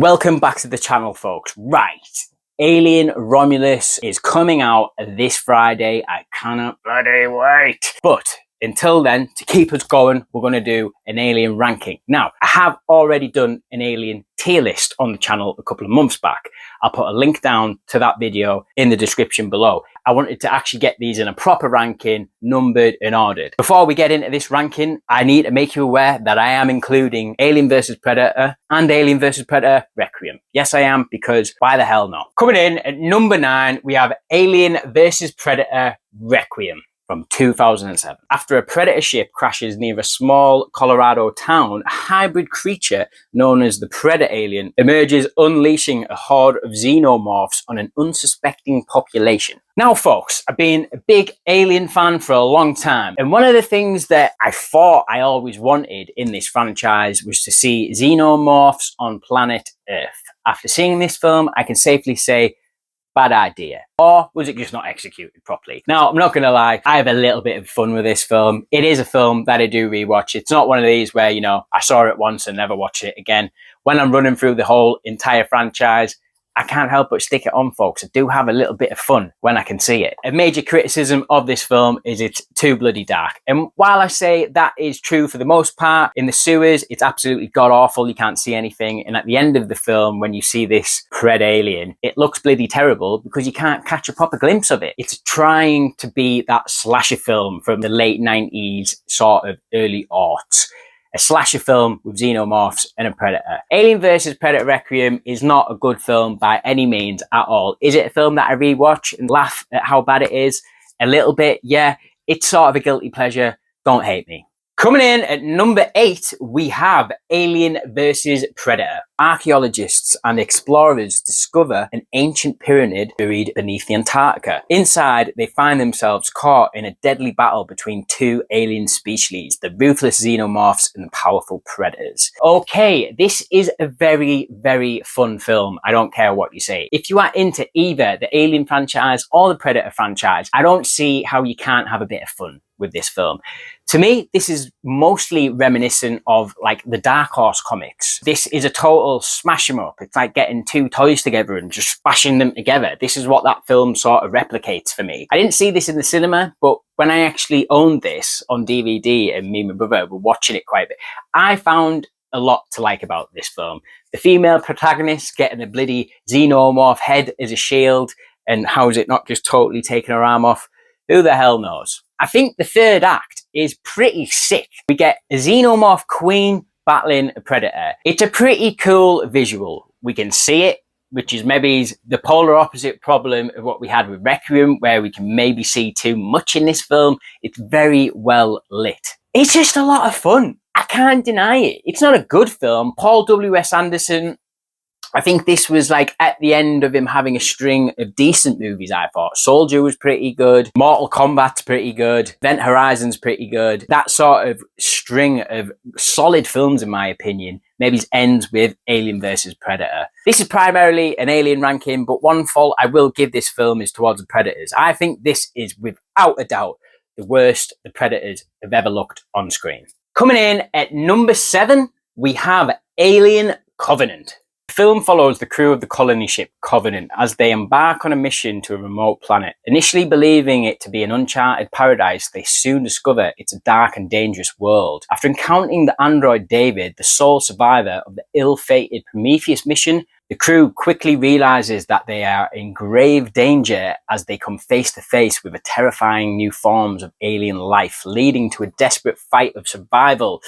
Welcome back to the channel, folks. Right, Alien Romulus is coming out this Friday. I cannot bloody wait. But until then, to keep us going, we're going to do an Alien ranking. Now, I have already done an Alien tier list on the channel a couple of months back. I'll put a link down to that video in the description below. I wanted to actually get these in a proper ranking, numbered and ordered. Before we get into this ranking, I need to make you aware that I am including Alien vs Predator and Alien vs Predator Requiem. Yes, I am, because why the hell not? Coming in at number 9, we have Alien vs Predator Requiem from 2007. After a Predator ship crashes near a small Colorado town, a hybrid creature known as the Predator alien emerges, unleashing a horde of xenomorphs on an unsuspecting population. Now, folks, I've been a big Alien fan for a long time, and one of the things that I thought I always wanted in this franchise was to see xenomorphs on planet Earth. After seeing this film, I can safely say, bad idea. Or was it just not executed properly? Now, I'm not going to lie, I have a little bit of fun with this film. It is a film that I do rewatch. It's not one of these where, you know, I saw it once and never watch it again. When I'm running through the whole entire franchise, I can't help but stick it on, folks. I do have a little bit of fun when I can see it. A major criticism of this film is it's too bloody dark. And while I say that is true for the most part, in the sewers, it's absolutely god-awful. You can't see anything. And at the end of the film, when you see this Pred alien, it looks bloody terrible because you can't catch a proper glimpse of it. It's trying to be that slasher film from the late 90s, sort of early aughts. A slasher film with xenomorphs and a predator. Alien vs Predator Requiem is not a good film by any means at all. Is it a film that I rewatch and laugh at how bad it is? A little bit, yeah. It's sort of a guilty pleasure. Don't hate me. Coming in at number 8, we have Alien vs Predator. Archaeologists and explorers discover an ancient pyramid buried beneath the Antarctica. Inside, they find themselves caught in a deadly battle between two alien species, the ruthless xenomorphs and the powerful predators. Okay, this is a very, very fun film. I don't care what you say. If you are into either the Alien franchise or the Predator franchise, I don't see how you can't have a bit of fun with this film. To me, this is mostly reminiscent of like the Dark Horse comics. This is a total smash 'em up. It's like getting two toys together and just bashing them together. This is what that film sort of replicates for me. I didn't see this in the cinema, but when I actually owned this on DVD and me and my brother were watching it quite a bit, I found a lot to like about this film. The female protagonist getting a bloody xenomorph head as a shield, and how is it not just totally taking her arm off? Who the hell knows? I think the third act is pretty sick. We get a xenomorph queen battling a predator. It's a pretty cool visual. We can see it, which is maybe the polar opposite problem of what we had with Requiem, where we can maybe see too much in this film. It's very well lit. It's just a lot of fun. I can't deny it. It's not a good film. Paul W.S. Anderson, I think this was like at the end of him having a string of decent movies, I thought. Soldier was pretty good. Mortal Kombat's pretty good. Event Horizon's pretty good. That sort of string of solid films, in my opinion, maybe ends with Alien vs Predator. This is primarily an Alien ranking, but one fault I will give this film is towards the Predators. I think this is, without a doubt, the worst the Predators have ever looked on screen. Coming in at number 7, we have Alien Covenant. The film follows the crew of the colony ship Covenant as they embark on a mission to a remote planet. Initially believing it to be an uncharted paradise, they soon discover it's a dark and dangerous world. After encountering the android David, the sole survivor of the ill-fated Prometheus mission, the crew quickly realizes that they are in grave danger as they come face to face with a terrifying new forms of alien life, leading to a desperate fight of survival.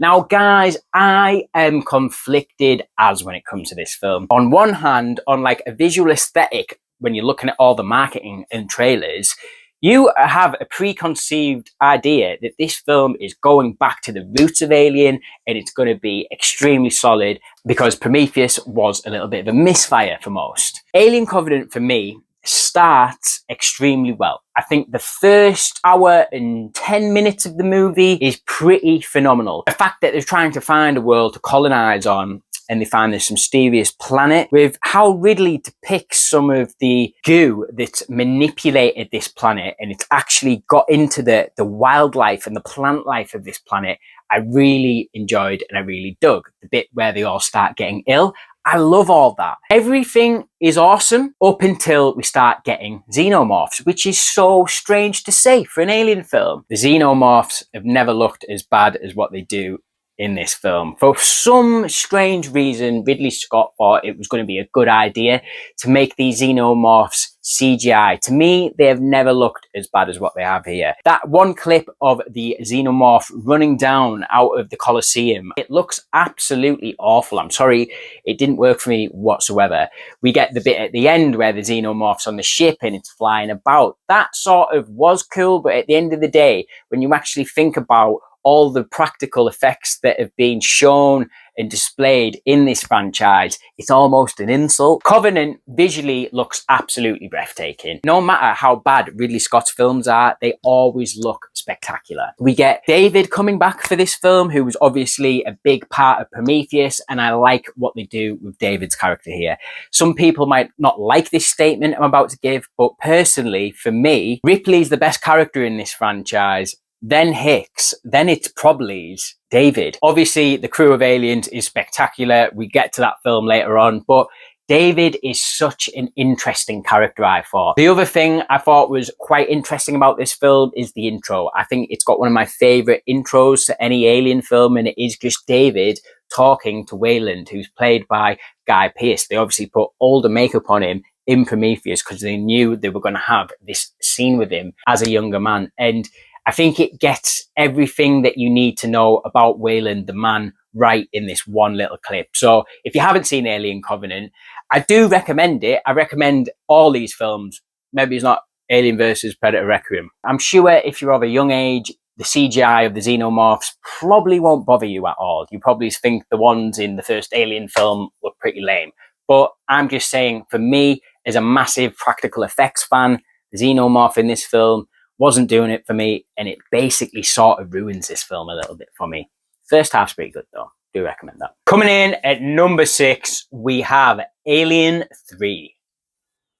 Now, guys, I am conflicted as when it comes to this film. On one hand, on like a visual aesthetic, when you're looking at all the marketing and trailers, you have a preconceived idea that this film is going back to the roots of Alien and it's going to be extremely solid because Prometheus was a little bit of a misfire for most. Alien Covenant, for me, starts extremely well. I think the first hour and 10 minutes of the movie is pretty phenomenal. The fact that they're trying to find a world to colonize on and they find this mysterious planet, with how Ridley depicts some of the goo that's manipulated this planet and it's actually got into the wildlife and the plant life of this planet, I really enjoyed and I really dug. The bit where they all start getting ill, I love all that. Everything is awesome up until we start getting xenomorphs, which is so strange to say for an Alien film. The xenomorphs have never looked as bad as what they do in this film. For some strange reason, Ridley Scott thought it was going to be a good idea to make these xenomorphs CGI. To me, they have never looked as bad as what they have here. That one clip of the xenomorph running down out of the Colosseum, it looks absolutely awful. I'm sorry, it didn't work for me whatsoever. We get the bit at the end where the xenomorph's on the ship and it's flying about. That sort of was cool, but at the end of the day, when you actually think about all the practical effects that have been shown and displayed in this franchise, it's almost an insult. Covenant visually looks absolutely breathtaking. No matter how bad Ridley Scott's films are, they always look spectacular. We get David coming back for this film, who was obviously a big part of Prometheus, and I like what they do with David's character here. Some people might not like this statement I'm about to give, but personally, for me, Ripley's the best character in this franchise, then Hicks, then it's probably David. Obviously, the crew of aliens is spectacular. We get to that film later on, but David is such an interesting character, I thought. The other thing I thought was quite interesting about this film is the intro. I think it's got one of my favorite intros to any Alien film, and it is just David talking to Wayland, who's played by Guy Pearce. They obviously put older makeup on him in Prometheus because they knew they were going to have this scene with him as a younger man. And I think it gets everything that you need to know about Wayland, the man, right in this one little clip. So if you haven't seen Alien Covenant, I do recommend it. I recommend all these films. Maybe it's not Alien versus Predator Requiem. I'm sure if you're of a young age, the CGI of the xenomorphs probably won't bother you at all. You probably think the ones in the first Alien film look pretty lame. But I'm just saying, for me, as a massive practical effects fan, the xenomorph in this film wasn't doing it for me, and it basically sort of ruins this film a little bit for me. First half's pretty good though. Do recommend that. Coming in at number 6, we have Alien 3.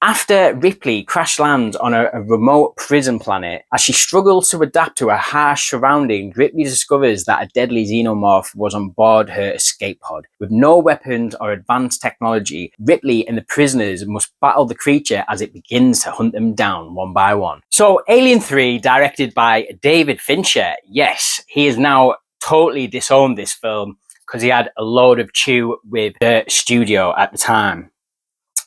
After Ripley crash lands on a remote prison planet, as she struggles to adapt to her harsh surroundings, Ripley discovers that a deadly xenomorph was on board her escape pod. With no weapons or advanced technology, Ripley and the prisoners must battle the creature as it begins to hunt them down one by one. So, Alien 3, directed by David Fincher. Yes, he has now totally disowned this film because he had a load of chew with the studio at the time.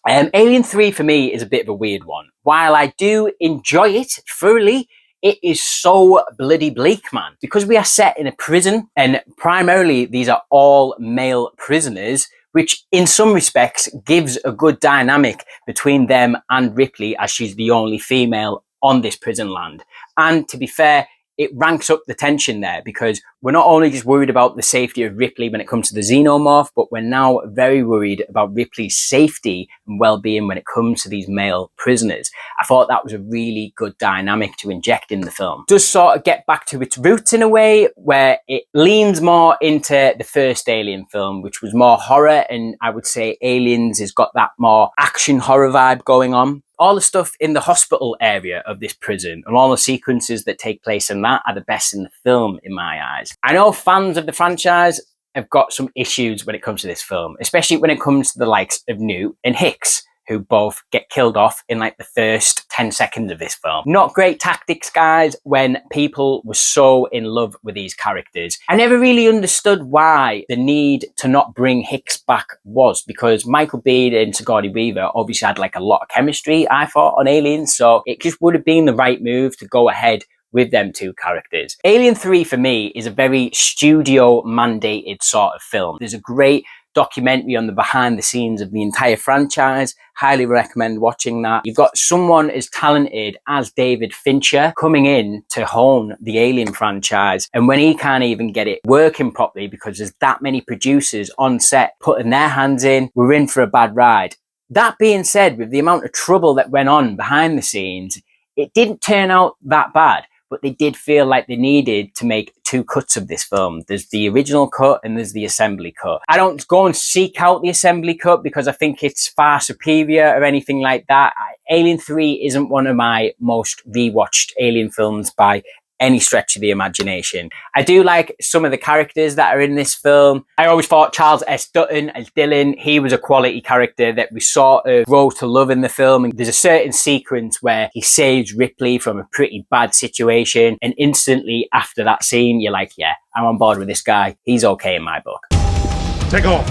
Alien 3 for me is a bit of a weird one. While I do enjoy it thoroughly, it is so bloody bleak, man. Because we are set in a prison, and primarily these are all male prisoners, which in some respects gives a good dynamic between them and Ripley, as she's the only female on this prison land. And to be fair, it ranks up the tension there, because we're not only just worried about the safety of Ripley when it comes to the xenomorph, but we're now very worried about Ripley's safety and well-being when it comes to these male prisoners. I thought that was a really good dynamic to inject in the film. It does sort of get back to its roots in a way, where it leans more into the first Alien film, which was more horror, and I would say Aliens has got that more action horror vibe going on. All the stuff in the hospital area of this prison and all the sequences that take place in that are the best in the film, in my eyes. I know fans of the franchise have got some issues when it comes to this film, especially when it comes to the likes of Newt and Hicks, who both get killed off in like the first 10 seconds of this film. Not great tactics, guys, when people were so in love with these characters. I never really understood why the need to not bring Hicks back was, because Michael Biehn and Sigourney Weaver obviously had like a lot of chemistry, I thought, on Aliens, so it just would have been the right move to go ahead with them two characters. Alien 3 for me is a very studio mandated sort of film. There's a great documentary on the behind the scenes of the entire franchise. Highly recommend watching that. You've got someone as talented as David Fincher coming in to hone the Alien franchise, and when he can't even get it working properly because there's that many producers on set putting their hands in, we're in for a bad ride. That being said, with the amount of trouble that went on behind the scenes, it didn't turn out that bad, but they did feel like they needed to make two cuts of this film. There's the original cut and there's the assembly cut. I don't go and seek out the assembly cut because I think it's far superior or anything like that. Alien 3 isn't one of my most rewatched Alien films by any stretch of the imagination. I do like some of the characters that are in this film. I always thought Charles S. Dutton as Dylan, he was a quality character that we sort of grow to love in the film. And there's a certain sequence where he saves Ripley from a pretty bad situation, and instantly after that scene, you're like, yeah, I'm on board with this guy. He's okay in my book. Take off.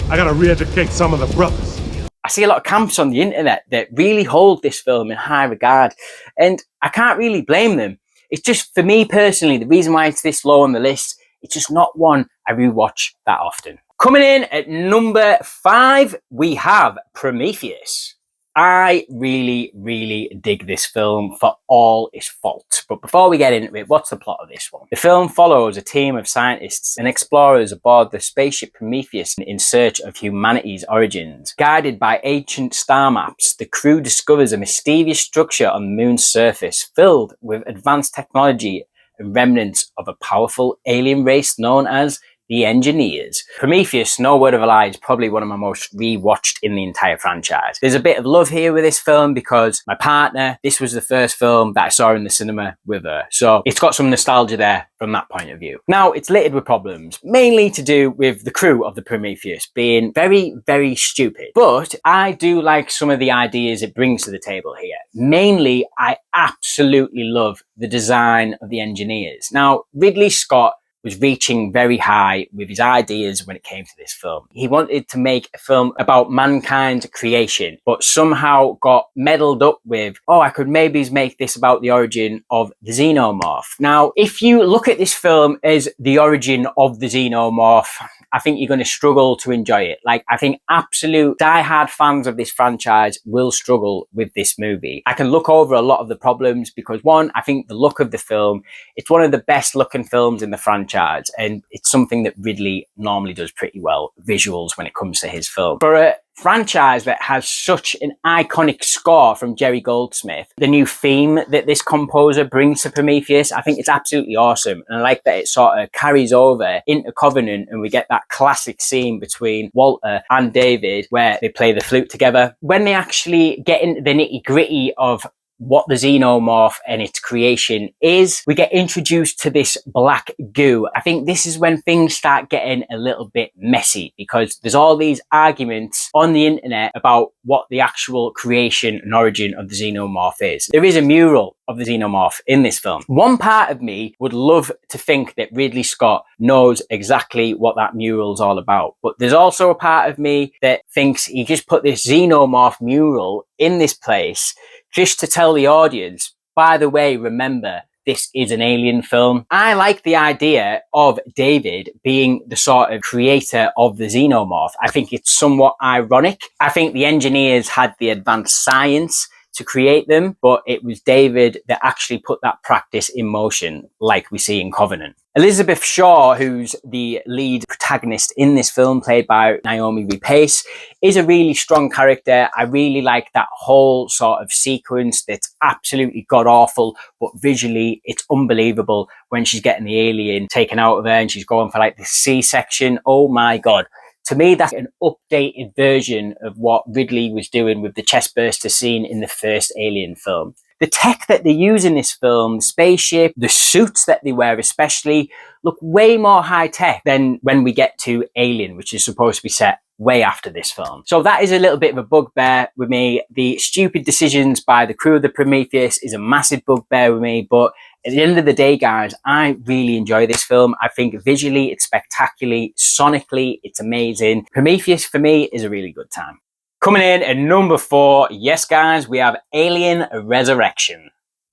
I gotta re-educate some of the brothers. I see a lot of camps on the internet that really hold this film in high regard, and I can't really blame them. It's just, for me personally, the reason why it's this low on the list, it's just not one I rewatch that often. Coming in at number 5, we have Prometheus. I really dig this film for all its faults. But before we get into it, what's the plot of this one? The film follows a team of scientists and explorers aboard the spaceship Prometheus in search of humanity's origins. Guided by ancient star maps, the crew discovers a mysterious structure on the moon's surface filled with advanced technology and remnants of a powerful alien race known as the Engineers. Prometheus, no word of a lie, is probably one of my most rewatched in the entire franchise. There's a bit of love here with this film because my partner, this was the first film that I saw in the cinema with her. So it's got some nostalgia there from that point of view. Now, it's littered with problems, mainly to do with the crew of the Prometheus being very stupid. But I do like some of the ideas it brings to the table here. Mainly, I absolutely love the design of the Engineers. Now, Ridley Scott was reaching very high with his ideas when it came to this film. He wanted to make a film about mankind's creation, but somehow got meddled up with, oh, I could maybe make this about the origin of the xenomorph. Now, if you look at this film as the origin of the xenomorph, I think you're going to struggle to enjoy it. Like, I think absolute diehard fans of this franchise will struggle with this movie. I can look over a lot of the problems because, one, I think the look of the film, it's one of the best looking films in the franchise, and it's something that Ridley normally does pretty well, visuals, when it comes to his film. For a franchise that has such an iconic score from Jerry Goldsmith, the new theme that this composer brings to Prometheus, I think it's absolutely awesome. And I like that it sort of carries over into Covenant, and we get that classic scene between Walter and David where they play the flute together. When they actually get into the nitty-gritty of what the xenomorph and its creation is, we get introduced to this black goo. I think this is when things start getting a little bit messy because there's all these arguments on the internet about what the actual creation and origin of the xenomorph is. There is a mural of the xenomorph in this film. One part of me would love to think that Ridley Scott knows exactly what that mural's all about, but there's also a part of me that thinks he just put this xenomorph mural in this place just to tell the audience, by the way, remember, this is an alien film. I like the idea of David being the sort of creator of the xenomorph. I think it's somewhat ironic. I think the Engineers had the advanced science to create them, but it was David that actually put that practice in motion, like we see in Covenant. Elizabeth Shaw, who's the lead protagonist in this film, played by Naomi Rapace, is a really strong character. I really like that whole sort of sequence that's absolutely god-awful, but visually it's unbelievable when she's getting the alien taken out of her and she's going for like the C-section. Oh my God. To me, that's an updated version of what Ridley was doing with the chestburster scene in the first Alien film. The tech that they use in this film, the spaceship, the suits that they wear especially, look way more high-tech than when we get to Alien, which is supposed to be set way after this film. So that is a little bit of a bugbear with me. The stupid decisions by the crew of the Prometheus is a massive bugbear with me, but at the end of the day, guys, I really enjoy this film. I think visually it's spectacular, sonically it's amazing. Prometheus for me is a really good time. Coming in at number 4, yes guys, we have Alien Resurrection.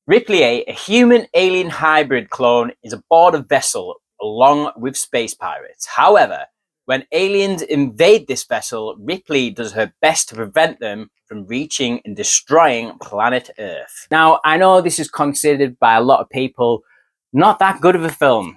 Ripley, a human alien hybrid clone, is aboard a vessel along with space pirates. However, when aliens invade this vessel, Ripley does her best to prevent them from reaching and destroying planet Earth. Now, I know this is considered by a lot of people not that good of a film.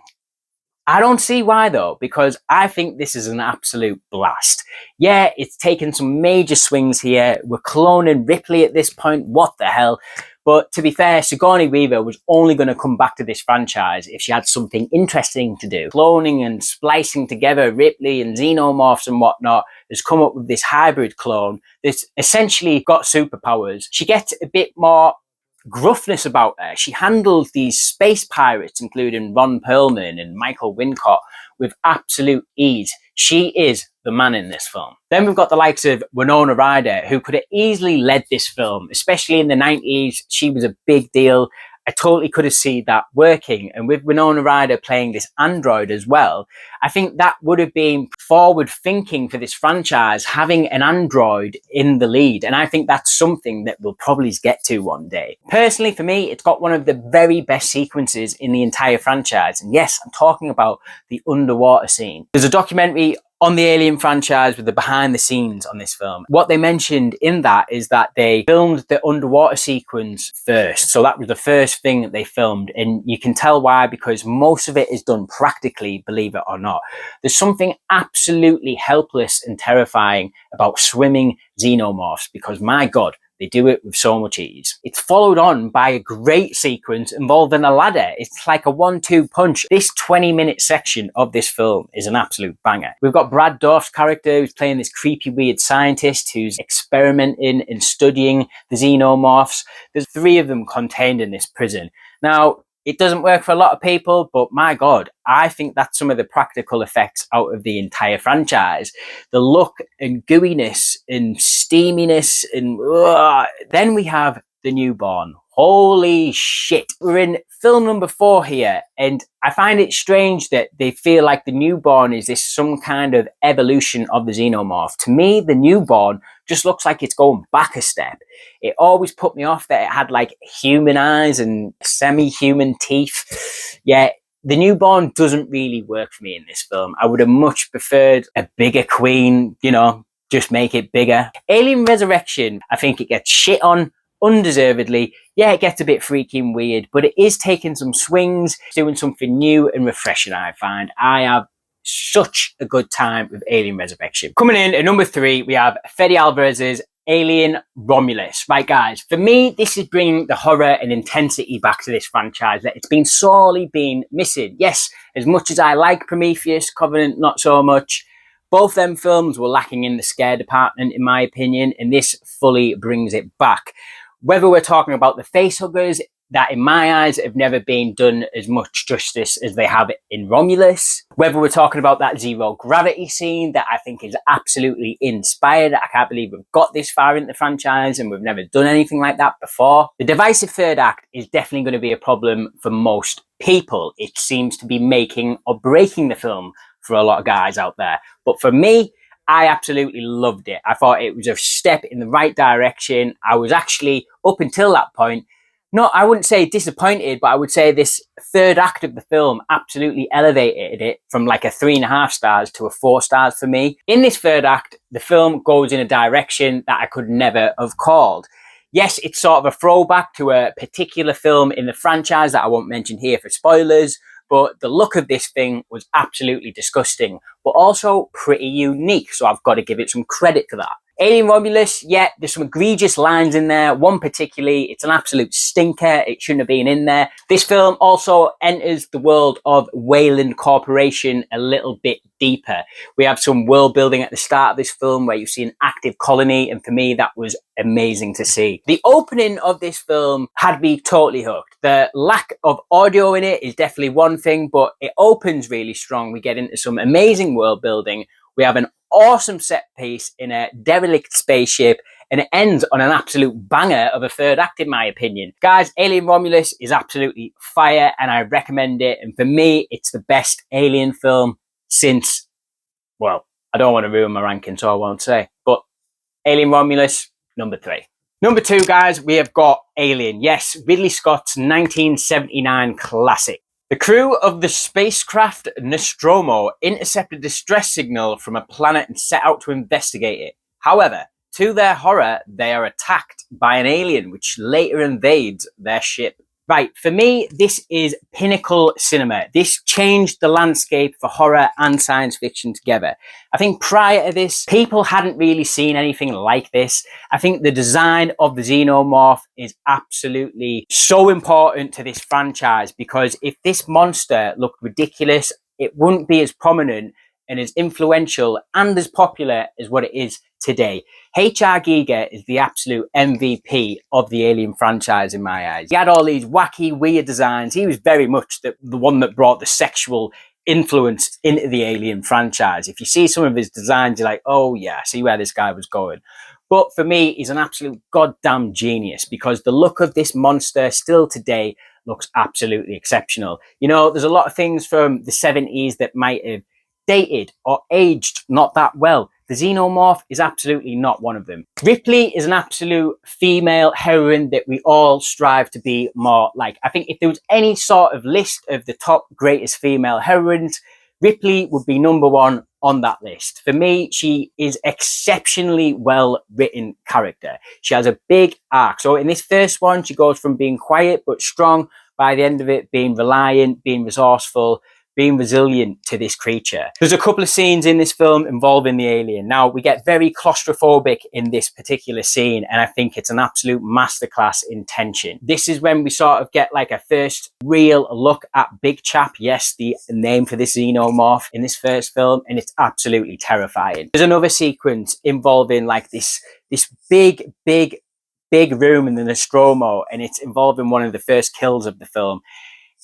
I don't see why though, because I think this is an absolute blast. Yeah, it's taken some major swings here. We're cloning Ripley at this point. What the hell? But to be fair, Sigourney Weaver was only going to come back to this franchise if she had something interesting to do. Cloning and splicing together Ripley and xenomorphs and whatnot has come up with this hybrid clone that's essentially got superpowers. She gets a bit more gruffness about her. She handles these space pirates, including Ron Perlman and Michael Wincott, with absolute ease. She is the man in this film. Then we've got the likes of Winona Ryder, who could have easily led this film, especially in the 90s. She was a big deal. I totally could have seen that working. And with Winona Ryder playing this android as well, I think that would have been forward thinking for this franchise, having an android in the lead. And I think that's something that we'll probably get to one day. Personally, for me, it's got one of the very best sequences in the entire franchise. And yes, I'm talking about the underwater scene. There's a documentary on the Alien franchise with the behind the scenes on this film. What they mentioned in that is that they filmed the underwater sequence first. So that was the first thing that they filmed. And you can tell why, because most of it is done practically, believe it or not. There's something absolutely helpless and terrifying about swimming xenomorphs, because my God, they do it with so much ease. It's followed on by a great sequence involving a ladder. It's like a 1-2 punch. This 20-minute section of this film is an absolute banger. We've got Brad Dourif's character who's playing this creepy, weird scientist who's experimenting and studying the xenomorphs. There's 3 of them contained in this prison. Now, it doesn't work for a lot of people, but my God, I think that's some of the practical effects out of the entire franchise. The look and gooiness and steaminess and then we have the newborn. Holy shit. We're in film number 4 here, and I find it strange that they feel like the newborn is this some kind of evolution of the xenomorph. To me, the newborn just looks like it's going back a step. It always put me off that it had like human eyes and semi-human teeth. Yeah, the newborn doesn't really work for me in this film. I would have much preferred a bigger queen, you know, just make it bigger. Alien Resurrection, I think it gets shit on undeservedly. Yeah, it gets a bit freaking weird, but it is taking some swings, doing something new and refreshing, I find. I have such a good time with Alien Resurrection. Coming in at number 3, we have Fede Alvarez's Alien Romulus. Right, guys, for me, this is bringing the horror and intensity back to this franchise that it's been sorely been missing. Yes, as much as I like Prometheus, Covenant, not so much. Both them films were lacking in the scare department, in my opinion, and this fully brings it back. Whether we're talking about the facehuggers, that in my eyes have never been done as much justice as they have in Romulus. Whether we're talking about that zero gravity scene that I think is absolutely inspired. I can't believe we've got this far into the franchise and we've never done anything like that before. The divisive third act is definitely going to be a problem for most people. It seems to be making or breaking the film for a lot of guys out there. But for me, I absolutely loved it. I thought it was a step in the right direction. I was actually, up until that point, I wouldn't say disappointed, but I would say this third act of the film absolutely elevated it from like a 3.5 stars to a 4 stars for me. In this third act, the film goes in a direction that I could never have called. Yes, it's sort of a throwback to a particular film in the franchise that I won't mention here for spoilers, but the look of this thing was absolutely disgusting, but also pretty unique, so I've got to give it some credit for that. Alien Romulus, yeah, there's some egregious lines in there. One particularly, it's an absolute stinker. It shouldn't have been in there. This film also enters the world of Weyland Corporation a little bit deeper. We have some world building at the start of this film where you see an active colony, and for me, that was amazing to see. The opening of this film had me totally hooked. The lack of audio in it is definitely one thing, but it opens really strong. We get into some amazing world building. We have an awesome set piece in a derelict spaceship, and it ends on an absolute banger of a third act, in my opinion. Guys, Alien Romulus is absolutely fire, and I recommend it. And for me, it's the best Alien film since, well, I don't want to ruin my ranking, so I won't say. But Alien Romulus, number 3. Number 2, guys, we have got Alien. Yes, Ridley Scott's 1979 classic. The crew of the spacecraft Nostromo intercepted a distress signal from a planet and set out to investigate it. However, to their horror, they are attacked by an alien which later invades their ship. Right, for me, this is pinnacle cinema. This changed the landscape for horror and science fiction together. I think prior to this, people hadn't really seen anything like this. I think the design of the xenomorph is absolutely so important to this franchise, because if this monster looked ridiculous, it wouldn't be as prominent and as influential and as popular as what it is today. H.R. Giger is the absolute MVP of the Alien franchise in my eyes. He had all these wacky, weird designs. He was very much the one that brought the sexual influence into the Alien franchise. If you see some of his designs, you're like, oh yeah, I see where this guy was going. But for me, he's an absolute goddamn genius, because the look of this monster still today looks absolutely exceptional. You know, there's a lot of things from the 70s that might have dated or aged not that well. The xenomorph is absolutely not one of them. Ripley is an absolute female heroine that we all strive to be more like. I think if there was any sort of list of the top greatest female heroines, Ripley would be number one on that list. For me, she is exceptionally well written character. She has a big arc. So in this first one, she goes from being quiet but strong, by the end of it being reliant, being resourceful, being resilient to this creature. There's a couple of scenes in this film involving the alien. Now, we get very claustrophobic in this particular scene, and I think it's an absolute masterclass in tension. This is when we sort of get like a first real look at Big Chap, yes, the name for this xenomorph in this first film, and it's absolutely terrifying. There's another sequence involving like this big room in the Nostromo, and it's involving one of the first kills of the film.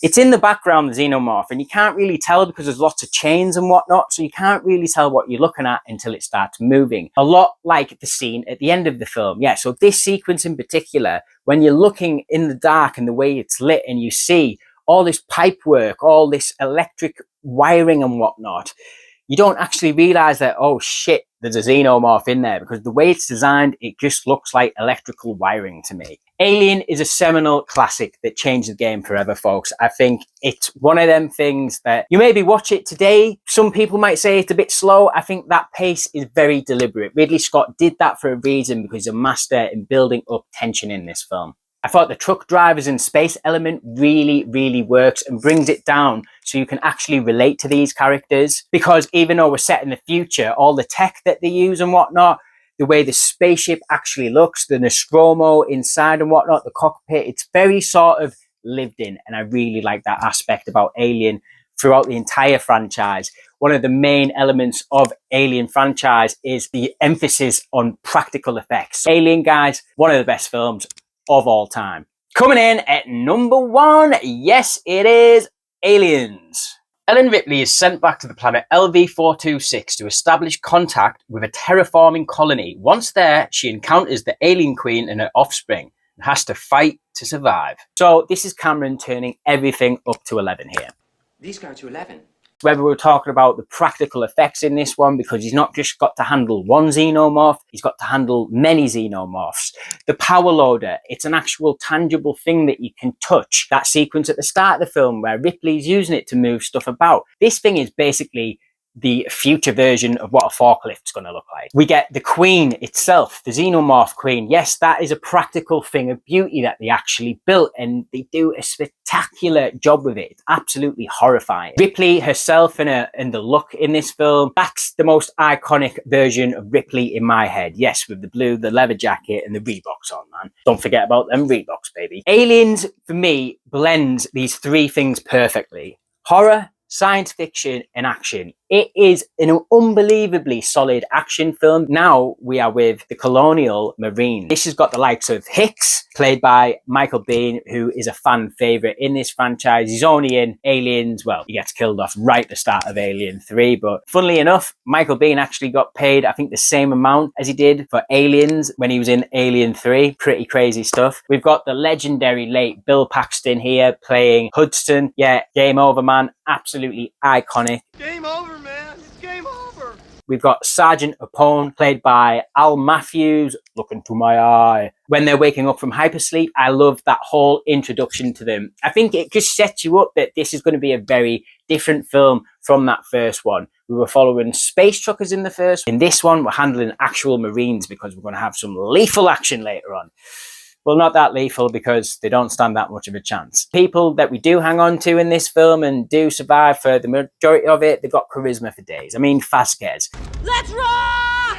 It's in the background, the xenomorph, and you can't really tell because there's lots of chains and whatnot, so you can't really tell what you're looking at until it starts moving. A lot like the scene at the end of the film. Yeah, so this sequence in particular, when you're looking in the dark and the way it's lit and you see all this pipe work, all this electric wiring and whatnot, you don't actually realize that, oh shit, there's a xenomorph in there, because the way it's designed, it just looks like electrical wiring to me. Alien is a seminal classic that changed the game forever, folks. I think it's one of them things that you maybe watch it today. Some people might say it's a bit slow. I think that pace is very deliberate. Ridley Scott did that for a reason, because he's a master in building up tension in this film. I thought the truck drivers and space element really works and brings it down so you can actually relate to these characters. Because even though we're set in the future, all the tech that they use and whatnot, the way the spaceship actually looks, the Nostromo inside and whatnot, the cockpit, it's very sort of lived in. And I really like that aspect about Alien throughout the entire franchise. One of the main elements of Alien franchise is the emphasis on practical effects. Alien, guys, one of the best films of all time. Coming in at number one, yes, it is Aliens. Ellen Ripley is sent back to the planet LV-426 to establish contact with a terraforming colony. Once there, she encounters the alien queen and her offspring and has to fight to survive. So this is Cameron turning everything up to 11 here. These go to 11. Whether we're talking about the practical effects in this one, because he's not just got to handle one xenomorph, he's got to handle many xenomorphs. The power loader, it's an actual tangible thing that you can touch. That sequence at the start of the film where Ripley's using it to move stuff about. This thing is basically the future version of what a forklift's going to look like. We get the queen itself, the xenomorph queen. Yes, that is a practical thing of beauty that they actually built, and they do a spectacular job with it. It's absolutely horrifying. Ripley herself and the look in this film, that's the most iconic version of Ripley in my head. Yes, with the blue, the leather jacket, and the Reeboks on, man. Don't forget about them Reeboks, baby. Aliens, for me, blends these three things perfectly. Horror, science fiction, and action. It is an unbelievably solid action film. Now we are with the Colonial Marines. This has got the likes of Hicks, played by Michael Biehn, who is a fan favourite in this franchise. He's only in Aliens, well, he gets killed off right at the start of Alien 3, but funnily enough, Michael Biehn actually got paid, I think, the same amount as he did for Aliens when he was in Alien 3. Pretty crazy stuff. We've got the legendary late Bill Paxton here playing Hudson. Yeah, game over, man. Absolutely iconic. Game over, man. It's game over. We've got Sergeant Apone, played by Al Matthews. Look into my eye. When they're waking up from hypersleep, I love that whole introduction to them. I think it just sets you up that this is going to be a very different film from that first one. We were following space truckers in the first. In this one, we're handling actual Marines because we're going to have some lethal action later on. Well, not that lethal, because they don't stand that much of a chance. People that we do hang on to in this film and do survive for the majority of it, they've got charisma for days. I mean, Vasquez. Let's rock!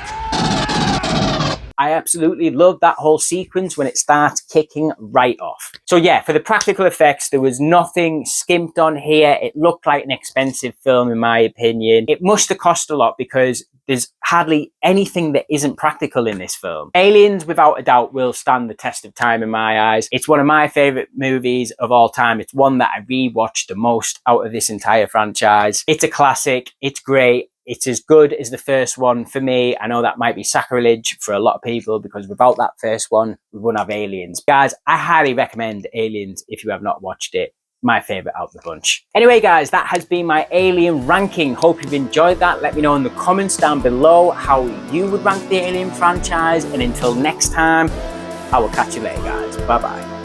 I absolutely love that whole sequence when it starts kicking right off. So yeah, for the practical effects, there was nothing skimped on here. It looked like an expensive film in my opinion. It must have cost a lot because there's hardly anything that isn't practical in this film. Aliens, without a doubt, will stand the test of time in my eyes. It's one of my favorite movies of all time. It's one that I rewatched the most out of this entire franchise. It's a classic. It's great. It's as good as the first one for me. I know that might be sacrilege for a lot of people because without that first one, we wouldn't have Aliens. Guys, I highly recommend Aliens if you have not watched it. My favorite out of the bunch. Anyway, guys, that has been my Alien ranking. Hope you've enjoyed that. Let me know in the comments down below how you would rank the Alien franchise. And until next time, I will catch you later, guys. Bye-bye.